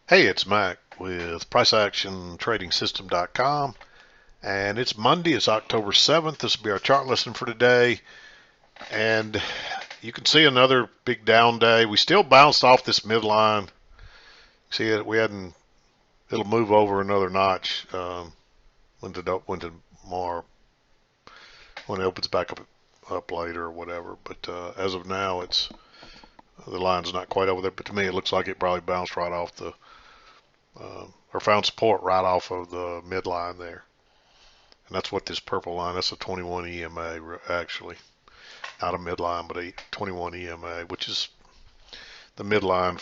Hey, it's Mac with PriceActionTradingSystem.com, and it's Monday. It's October 7th. This will be our chart lesson for today, and you can see another big down day. We still bounced off this midline. See it? We hadn't. It'll move over another notch when more when it opens back up later or whatever. But as of now, it's the line's not quite over there. But to me, it looks like it probably bounced right off the or found support right off of the midline there. And that's what this purple line, that's a 21 EMA actually. Not a midline, but a 21 EMA, which is the midline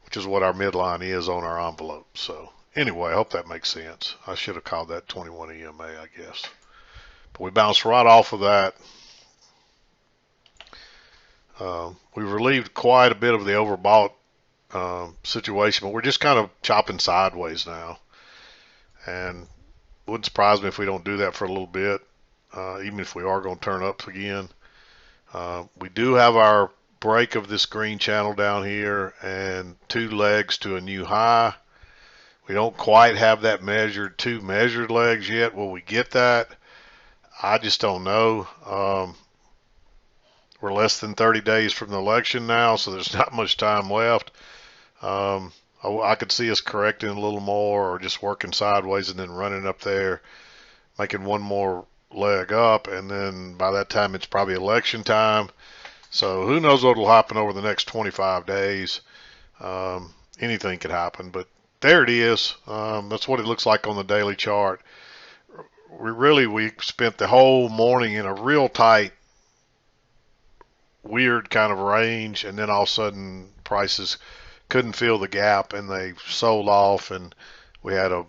which is what our midline is on our envelope. So anyway, I hope that makes sense. I should have called that 21 EMA, I guess. But we bounced right off of that. We relieved quite a bit of the overbought situation, but we're just kind of chopping sideways now. And it wouldn't surprise me if we don't do that for a little bit, even if we are going to turn up again. We do have our break of this green channel down here and two legs to a new high. We don't quite have that two measured legs yet. Will we get that? I just don't know. We're less than 30 days from the election now, so there's not much time left. I could see us correcting a little more or just working sideways and then running up there, making one more leg up, and then by that time it's probably election time. So who knows what will happen over the next 25 days. Anything could happen, but there it is. That's what it looks like on the daily chart. We spent the whole morning in a real tight, weird kind of range, and then all of a sudden prices couldn't fill the gap and they sold off, and we had a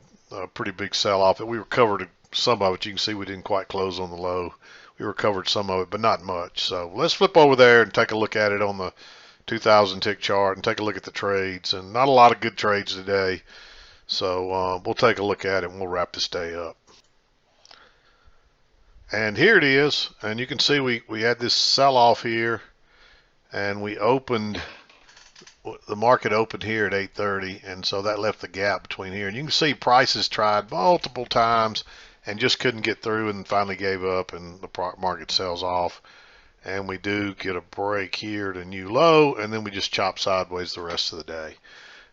pretty big sell-off. We recovered some of it. You can see we didn't quite close on the low. We recovered some of it, but not much. So let's flip over there and take a look at it on the 2,000 tick chart and take a look at the trades. And not a lot of good trades today. So we'll take a look at it and we'll wrap this day up. And here it is. And you can see we had this sell-off here, and the market opened here at 8:30, and so that left the gap between here. And you can see prices tried multiple times and just couldn't get through, and finally gave up, and the market sells off. And we do get a break here to new low, and then we just chop sideways the rest of the day.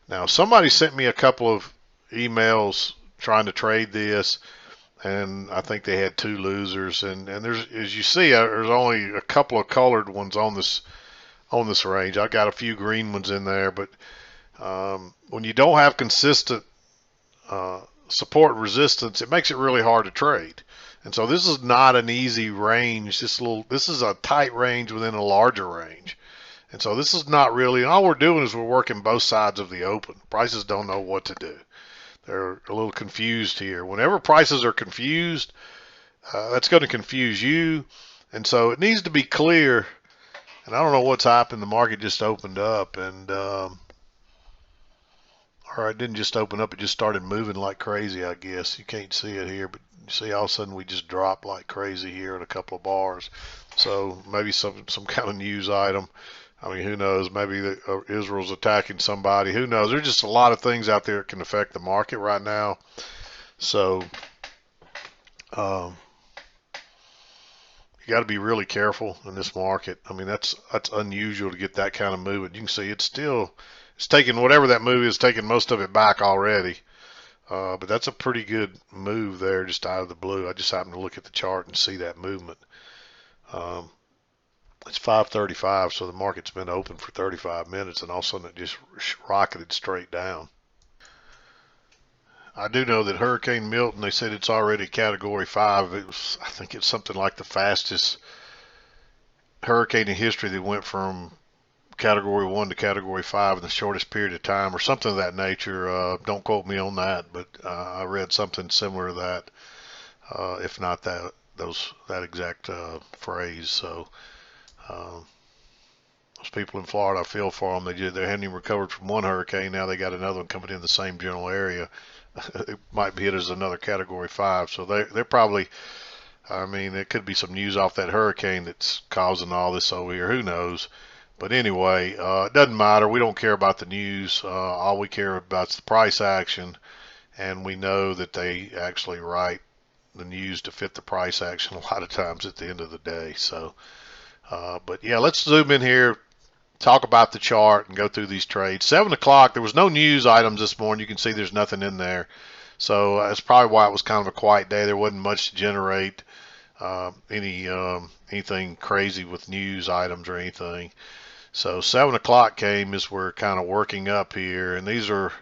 Now, somebody sent me a couple of emails trying to trade this, and I think they had two losers. And there's, as you see, there's only a couple of colored ones on this range. I got a few green ones in there, but when you don't have consistent support and resistance, it makes it really hard to trade. And so this is not an easy range. This is a tight range within a larger range. And so this is not really, all we're doing is we're working both sides of the open. Prices don't know what to do. They're a little confused here. Whenever prices are confused, that's going to confuse you. And so it needs to be clear. And I don't know what's happened. The market just opened up, and or it didn't just open up. It just started moving like crazy, I guess. You can't see it here, but you see all of a sudden we just dropped like crazy here at a couple of bars. So maybe some kind of news item. I mean, who knows? Maybe Israel's attacking somebody. Who knows? There's just a lot of things out there that can affect the market right now. So you got to be really careful in this market. I mean, that's unusual to get that kind of movement. You can see it's taking whatever that move is, taking most of it back already. But that's a pretty good move there, just out of the blue. I just happened to look at the chart and see that movement. It's 5:35, so the market's been open for 35 minutes, and all of a sudden it just rocketed straight down. I do know that Hurricane Milton, they said it's already Category 5. I think it's something like the fastest hurricane in history that went from Category 1 to Category 5 in the shortest period of time, or something of that nature. Don't quote me on that, but I read something similar to that, if not that exact phrase. So those people in Florida, I feel for them. They hadn't even recovered from one hurricane. Now they got another one coming in the same general area. It might be hit as another Category 5. So they're probably, I mean, there could be some news off that hurricane that's causing all this over here. Who knows? But anyway, it doesn't matter. We don't care about the news. All we care about is the price action, and we know that they actually write the news to fit the price action a lot of times at the end of the day. So, but yeah, let's zoom in here, talk about the chart, and go through these trades. 7 o'clock, there was no news items this morning. You can see there's nothing in there. So that's probably why it was kind of a quiet day. There wasn't much to generate anything crazy with news items or anything. So 7 o'clock came as we're kind of working up here, and these are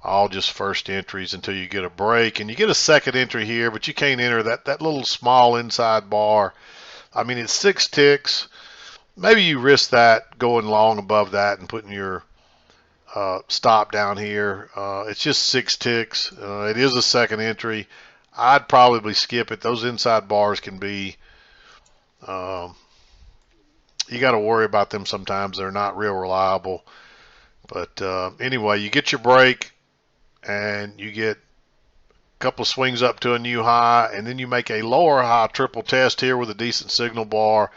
all just first entries until you get a break, and you get a second entry here, but you can't enter that little small inside bar. I mean, it's 6 ticks. Maybe you risk that going long above that and putting your stop down here. It's just 6 ticks. It is a second entry. I'd probably skip it. Those inside bars can be, you got to worry about them sometimes. They're not real reliable. But anyway, you get your break and you get a couple of swings up to a new high, and then you make a lower high triple test here with a decent signal bar,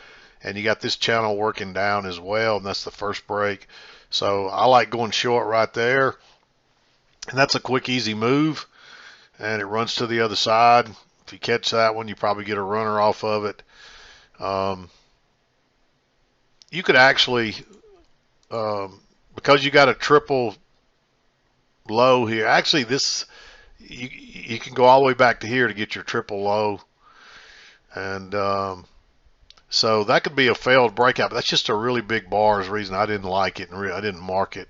and you got this channel working down as well, and that's the first break. So I like going short right there, and that's a quick, easy move, and it runs to the other side. If you catch that one, you probably get a runner off of it. You could actually, because you got a triple low here, actually this, you can go all the way back to here to get your triple low, and so that could be a failed breakout, but that's just a really big bar is the reason I didn't like it, and I didn't mark it.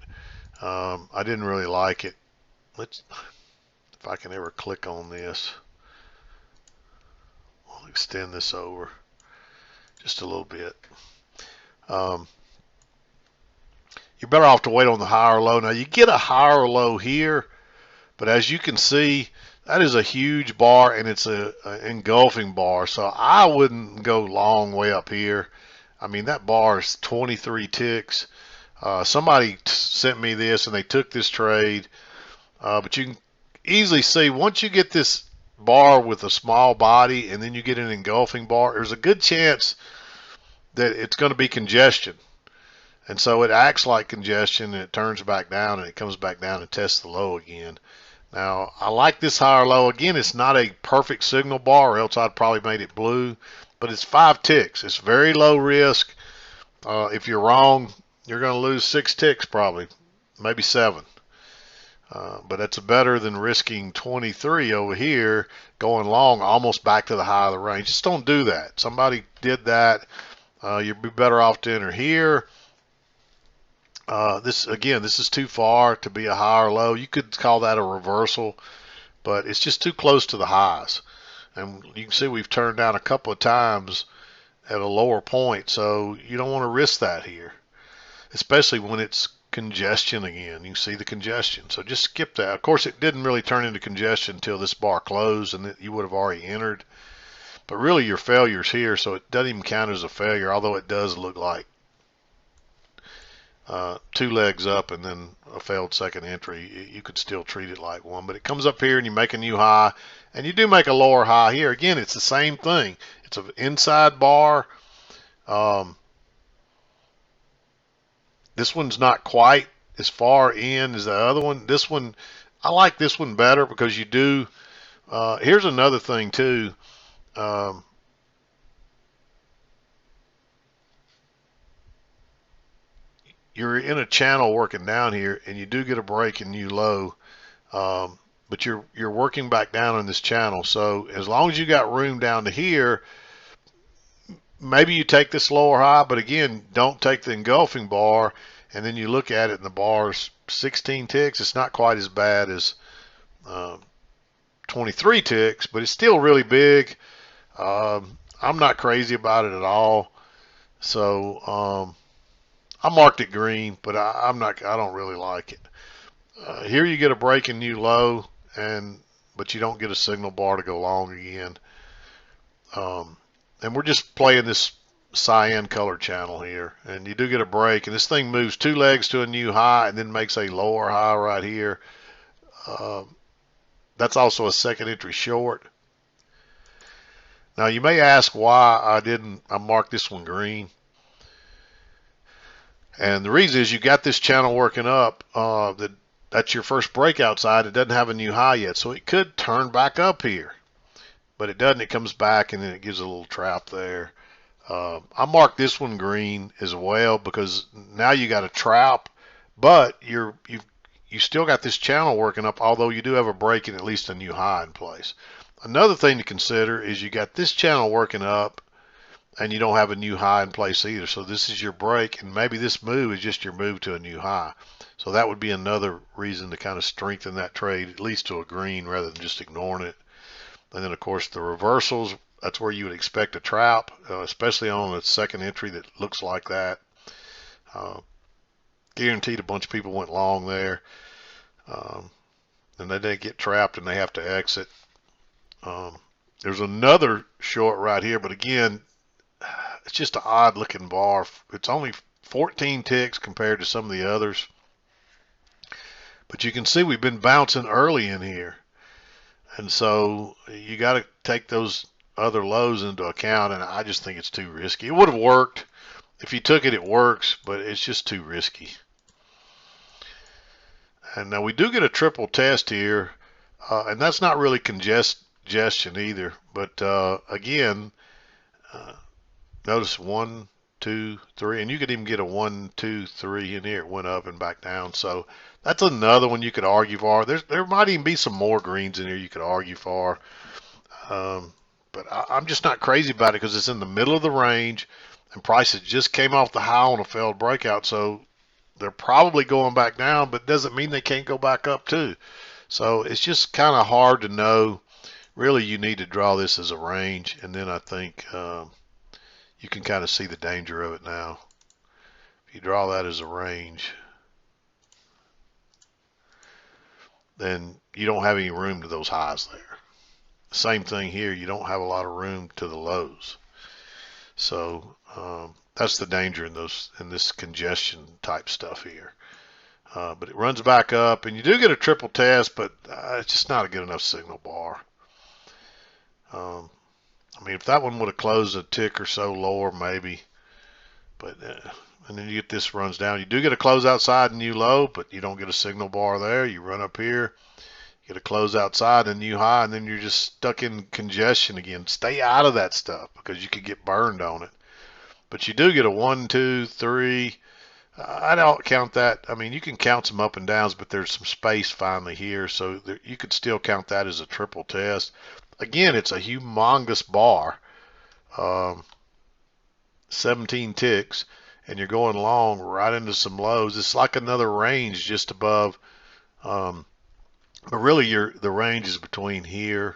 I didn't really like it. Let's, if I can ever click on this, I'll extend this over just a little bit. You're better off to wait on the higher low. Now you get a higher low here, but as you can see, that is a huge bar, and it's a engulfing bar. So I wouldn't go long way up here. I mean, that bar is 23 ticks. Somebody sent me this, and they took this trade. But you can easily see once you get this bar with a small body, and then you get an engulfing bar, there's a good chance that it's going to be congestion. And so it acts like congestion, and it turns back down, and it comes back down and tests the low again. Now, I like this higher low. Again, it's not a perfect signal bar, or else I'd probably made it blue, but it's 5 ticks. It's very low risk. If you're wrong, you're going to lose 6 ticks probably, maybe 7. But that's better than risking 23 over here, going long almost back to the high of the range. Just don't do that. Somebody did that. You'd be better off to enter here. This is too far to be a high or low. You could call that a reversal, but it's just too close to the highs. And you can see we've turned down a couple of times at a lower point, so you don't want to risk that here, especially when it's congestion again. You can see the congestion, so just skip that. Of course, it didn't really turn into congestion until this bar closed, and you would have already entered. But really, your failure's here, so it doesn't even count as a failure, although it does look like 2 legs up and then a failed second entry. You could still treat it like one, but it comes up here and you make a new high, and you do make a lower high here. Again, it's the same thing. It's an inside bar. This one's not quite as far in as the other one. This one, I like this one better because you do. Here's another thing too. You're in a channel working down here, and you do get a break and new low, but you're working back down in this channel. So as long as you got room down to here, maybe you take this lower high, but again, don't take the engulfing bar. And then you look at it, and the bar's 16 ticks. It's not quite as bad as 23 ticks, but it's still really big. I'm not crazy about it at all. So I marked it green, but I don't really like it. Here you get a break and new low, but you don't get a signal bar to go long again. And we're just playing this cyan color channel here, and you do get a break, and this thing moves 2 legs to a new high and then makes a lower high right here. That's also a second entry short. Now you may ask why I marked this one green. And the reason is you got this channel working up. That's your first breakout side. It doesn't have a new high yet, so it could turn back up here, but it doesn't. It comes back and then it gives a little trap there. I marked this one green as well because now you got a trap, but you still got this channel working up, although you do have a break and at least a new high in place. Another thing to consider is you got this channel working up and you don't have a new high in place either. So this is your break, and maybe this move is just your move to a new high. So that would be another reason to kind of strengthen that trade, at least to a green rather than just ignoring it. And then, of course, the reversals, that's where you would expect a trap, especially on a second entry that looks like that. Guaranteed a bunch of people went long there. And they get trapped and they have to exit. There's another short right here, but again, it's just an odd looking bar. It's only 14 ticks compared to some of the others. But you can see we've been bouncing early in here. And so you got to take those other lows into account, and I just think it's too risky. It would have worked. If you took it, it works, but it's just too risky. And now we do get a triple test here, and that's not really congestion either. But again, notice 1, 2, 3, and you could even get a 1, 2, 3 in here. It went up and back down. So that's another one you could argue for. There might even be some more greens in here you could argue for. But I'm just not crazy about it because it's in the middle of the range and prices just came off the high on a failed breakout. So they're probably going back down, but doesn't mean they can't go back up too. So it's just kind of hard to know. Really, you need to draw this as a range, and then I think you can kind of see the danger of it now. If you draw that as a range, then you don't have any room to those highs there. Same thing here, you don't have a lot of room to the lows. So that's the danger in this congestion type stuff here. But it runs back up, and you do get a triple test, but it's just not a good enough signal bar. I mean, if that one would have closed a tick or so lower, maybe. But and then you get this runs down. You do get a close outside and new low, but you don't get a signal bar there. You run up here, get a close outside and new high, and then you're just stuck in congestion again. Stay out of that stuff because you could get burned on it. But you do get a 1, 2, 3. I don't count that. I mean, you can count some up and downs, but there's some space finally here, so you could still count that as a triple test. Again, it's a humongous bar, 17 ticks, and you're going long right into some lows. It's like another range just above, but really the range is between here,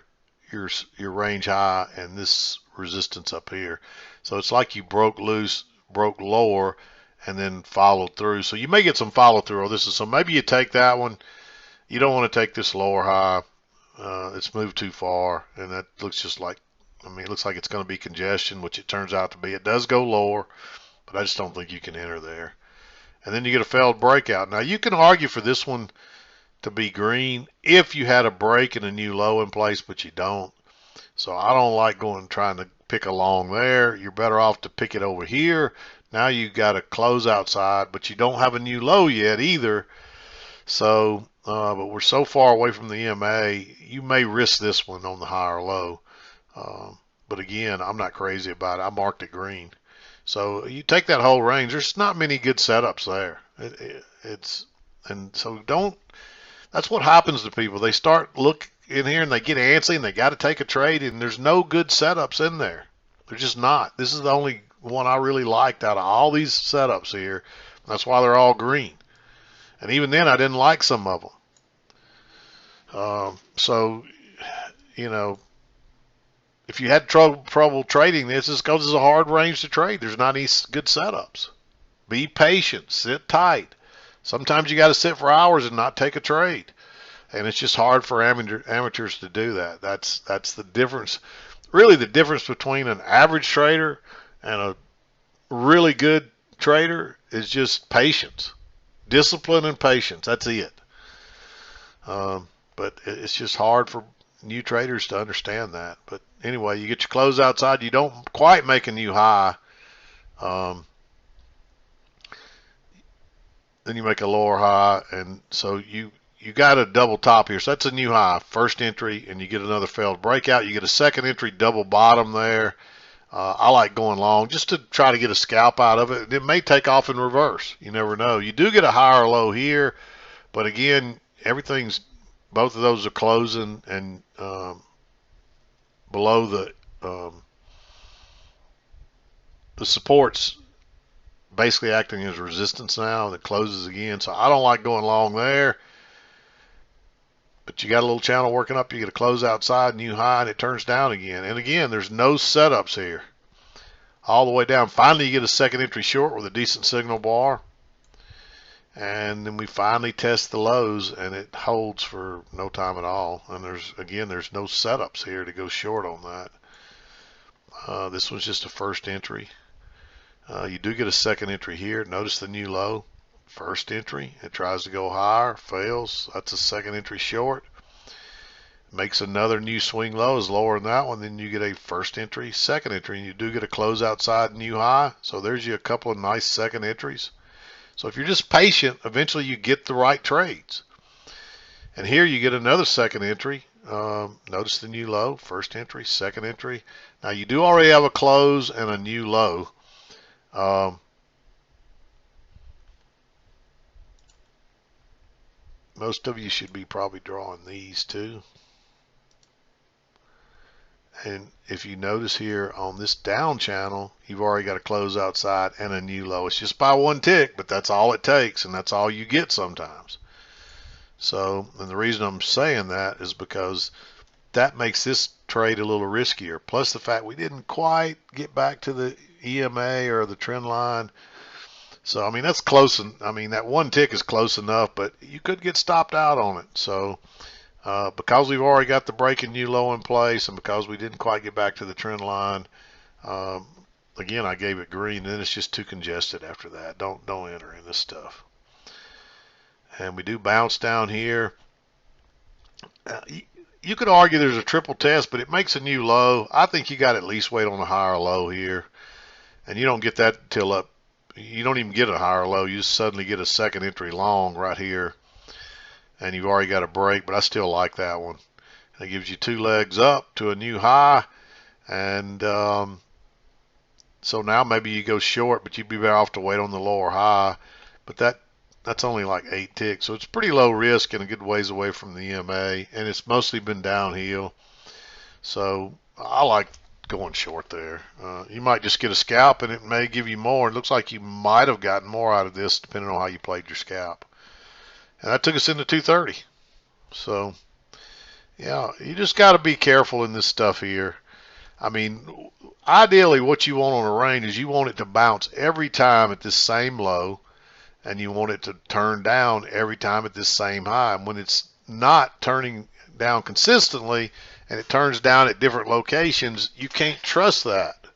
your range high, and this resistance up here. So it's like you broke loose, broke lower, and then followed through. So you may get some follow through. So maybe you take that one. You don't want to take this lower high. It's moved too far, and that looks just like, I mean, it looks like it's going to be congestion, which it turns out to be. It does go lower, but I just don't think you can enter there. And then you get a failed breakout. Now you can argue for this one to be green if you had a break and a new low in place, but you don't. So I don't like trying to pick a long there. You're better off to pick it over here. Now you got a close outside, but you don't have a new low yet either. So, but we're so far away from the EMA, you may risk this one on the high or low. But again, I'm not crazy about it. I marked it green. So you take that whole range. There's not many good setups there. And so that's what happens to people. They start look in here and they get antsy and they got to take a trade, and there's no good setups in there. They're just not. This is the only one I really liked out of all these setups here. That's why they're all green. And even then, I didn't like some of them. So, you know, if you had trouble trading this, it's because it's a hard range to trade. There's not any good setups. Be patient. Sit tight. Sometimes you got to sit for hours and not take a trade. And it's just hard for amateurs to do that. That's the difference. Really, the difference between an average trader and a really good trader is just patience. Discipline and patience. That's it. But it's just hard for new traders to understand that. But anyway, you get your close outside. You don't quite make a new high. then you make a lower high, and so you got a double top here. So that's a new high, first entry, and you get another failed breakout. You get a second entry, double bottom there. I like going long just to try to get a scalp out of it. It may take off in reverse. You never know. You do get a higher low here, but again, both of those are closing, and below the supports basically acting as resistance now, and it closes again. So I don't like going long there. But you got a little channel working up, you get a close outside, new high, and it turns down again. And again, there's no setups here. All the way down. Finally, you get a second entry short with a decent signal bar. And then we finally test the lows, and it holds for no time at all. And there's no setups here to go short on that. This one's just a first entry. You do get a second entry here. Notice the new low. First entry, it tries to go higher, fails. That's a second entry short. Makes another new swing low, is lower than that one. Then you get a first entry, second entry, and you do get a close outside new high. So there's you a couple of nice second entries. So if you're just patient, eventually you get the right trades. And here you get another second entry. Notice the new low, first entry, second entry. Now you do already have a close and a new low. Most of you should be probably drawing these too. And if you notice here on this down channel, you've already got a close outside and a new low. It's just by one tick, but that's all it takes, and that's all you get sometimes. So, and the reason I'm saying that is because that makes this trade a little riskier. Plus the fact we didn't quite get back to the EMA or the trend line. So, I mean, that's close. I mean, that one tick is close enough, but you could get stopped out on it. So, because we've already got the breaking new low in place, and because we didn't quite get back to the trend line, again, I gave it green, and then it's just too congested after that. Don't enter in this stuff. And we do bounce down here. You could argue there's a triple test, but it makes a new low. I think you got to at least wait on a higher low here, and you don't get that till up. You don't even get a higher low. You just suddenly get a second entry long right here, and you've already got a break, but I still like that one. It gives you two legs up to a new high, and so now maybe you go short, but you'd be better off to wait on the lower high. But that's only like 8 ticks, so it's pretty low risk and a good ways away from the EMA, and it's mostly been downhill. So I like going short there. You might just get a scalp, and it may give you more. It looks like you might have gotten more out of this depending on how you played your scalp. And that took us into 230. So yeah, you just got to be careful in this stuff here. I mean, ideally what you want on a range is you want it to bounce every time at this same low, and you want it to turn down every time at this same high. And when it's not turning down consistently and it turns down at different locations, you can't trust that.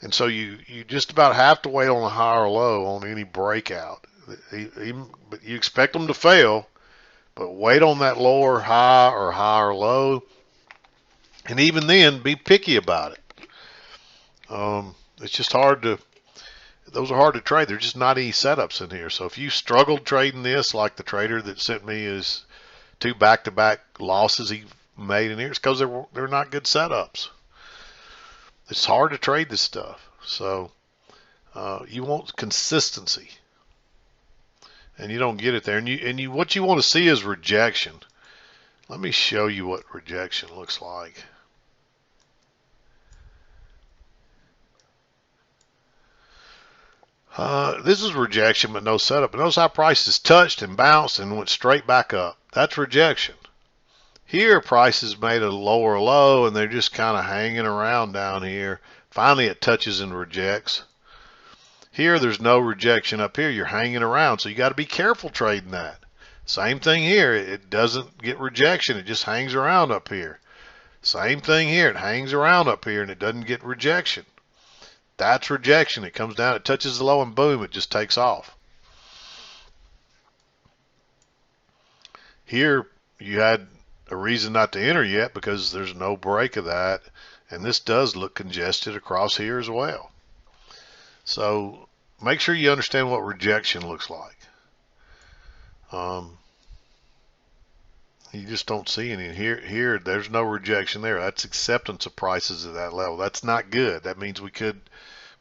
And so you just about have to wait on a higher low on any breakout. But you expect them to fail, but wait on that lower high or higher low. And even then, be picky about it. It's just hard to, those are hard to trade. There's just not any setups in here. So if you struggled trading this, like the trader that sent me his 2 back-to-back losses he made in here, it's because they're not good setups. It's hard to trade this stuff. So you want consistency, and you don't get it there. And what you want to see is rejection. Let me show you what rejection looks like. This is rejection, but no setup. But notice how prices touched and bounced and went straight back up. That's rejection. Here, prices made a lower low, and they're just kind of hanging around down here. Finally, it touches and rejects. Here, there's no rejection up here. You're hanging around, so you got to be careful trading that. Same thing here. It doesn't get rejection. It just hangs around up here. Same thing here. It hangs around up here, and it doesn't get rejection. That's rejection. It comes down, it touches the low, and boom, it just takes off. Here, you had a reason not to enter yet because there's no break of that, and this does look congested across here as well. So make sure you understand what rejection looks like. Um, you just don't see any. Here, there's no rejection there. That's acceptance of prices at that level. That's not good. That means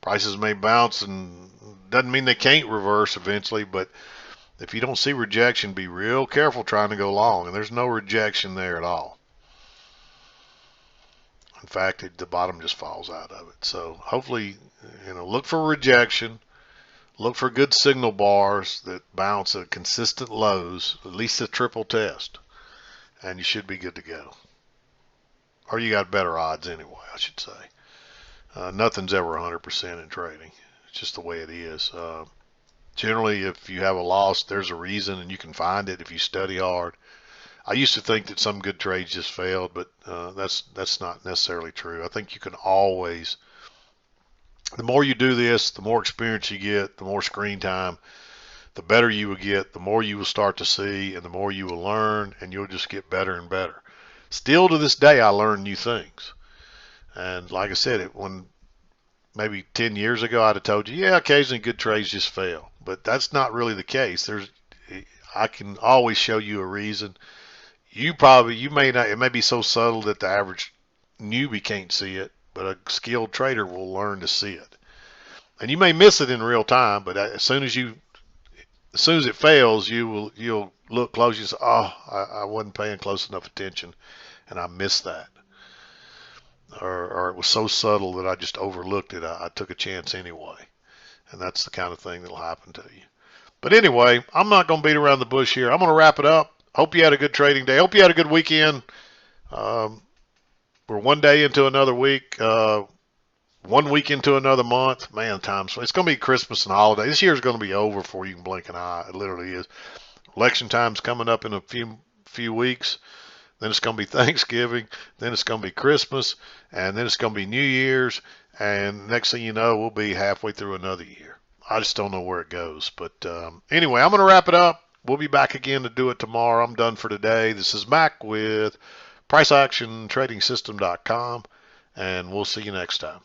prices may bounce, and doesn't mean they can't reverse eventually, but if you don't see rejection, be real careful trying to go long. And there's no rejection there at all. In fact, the bottom just falls out of it. So hopefully, look for rejection. Look for good signal bars that bounce at consistent lows, at least a triple test, and you should be good to go. Or you got better odds anyway, I should say. Nothing's ever 100% in trading. It's just the way it is. Generally, if you have a loss, there's a reason, and you can find it if you study hard. I used to think that some good trades just failed, but that's not necessarily true. I think you can always, the more you do this, the more experience you get, the more screen time, the better you will get, the more you will start to see, and the more you will learn, and you'll just get better and better. Still to this day, I learn new things. And like I said, when maybe 10 years ago, I'd have told you, yeah, occasionally good trades just fail. But that's not really the case. I can always show you a reason. You may not, it may be so subtle that the average newbie can't see it, but a skilled trader will learn to see it. And you may miss it in real time, but as soon as it fails, you'll look close and say, oh, I wasn't paying close enough attention, and I missed that. Or it was so subtle that I just overlooked it. I took a chance anyway. And that's the kind of thing that'll happen to you. But anyway, I'm not going to beat around the bush here. I'm going to wrap it up. Hope you had a good trading day. Hope you had a good weekend. We're one day into another week. 1 week into another month. Man, it's going to be Christmas and holiday. This year is going to be over before you can blink an eye. It literally is. Election time's coming up in a few weeks. Then it's going to be Thanksgiving. Then it's going to be Christmas. And then it's going to be New Year's. And next thing you know, we'll be halfway through another year. I just don't know where it goes. But anyway, I'm going to wrap it up. We'll be back again to do it tomorrow. I'm done for today. This is Mac with PriceActionTradingSystem.com. And we'll see you next time.